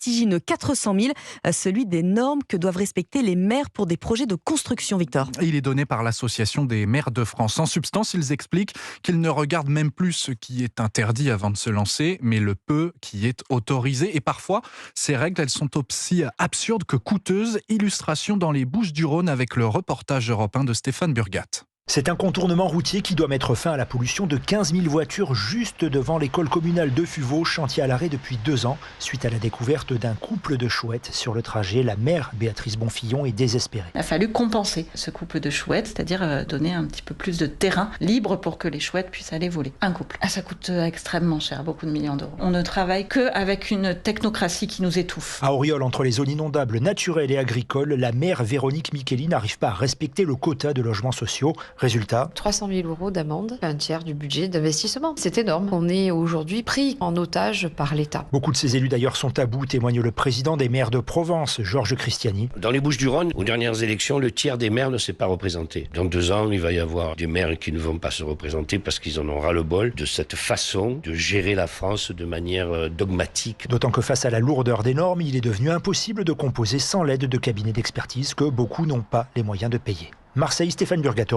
vertigineux 400 000, celui des normes que doivent respecter les maires pour des projets de construction, Victor. Il est donné par l'Association des maires de France. En substance, ils expliquent qu'ils ne regardent même plus ce qui est interdit avant de se lancer, mais le peu qui est autorisé. Et parfois, ces règles, elles sont aussi absurdes que coûteuses. Illustration dans les Bouches-du-Rhône avec le reportage européen de Stéphane Burgat. C'est un contournement routier qui doit mettre fin à la pollution de 15 000 voitures juste devant l'école communale de Fuveau, chantier à l'arrêt depuis 2 ans. Suite à la découverte d'un couple de chouettes sur le trajet, la maire Béatrice Bonfillon est désespérée. Il a fallu compenser ce couple de chouettes, c'est-à-dire donner un petit peu plus de terrain libre pour que les chouettes puissent aller voler. Un couple. Ça coûte extrêmement cher, beaucoup de millions d'euros. On ne travaille qu'avec une technocratie qui nous étouffe. À Auriol, entre les zones inondables naturelles et agricoles, la maire Véronique Micheli n'arrive pas à respecter le quota de logements sociaux. Résultat, 300 000 euros d'amende, un tiers du budget d'investissement. C'est énorme. On est aujourd'hui pris en otage par l'État. Beaucoup de ces élus d'ailleurs sont à bout, témoigne le président des maires de Provence, Georges Christiani. Dans les Bouches-du-Rhône, aux dernières élections, le tiers des maires ne s'est pas représenté. Dans 2 ans, il va y avoir des maires qui ne vont pas se représenter parce qu'ils en ont ras-le-bol de cette façon de gérer la France de manière dogmatique. D'autant que face à la lourdeur des normes, il est devenu impossible de composer sans l'aide de cabinets d'expertise que beaucoup n'ont pas les moyens de payer. Marseille, Stéphane Burgat.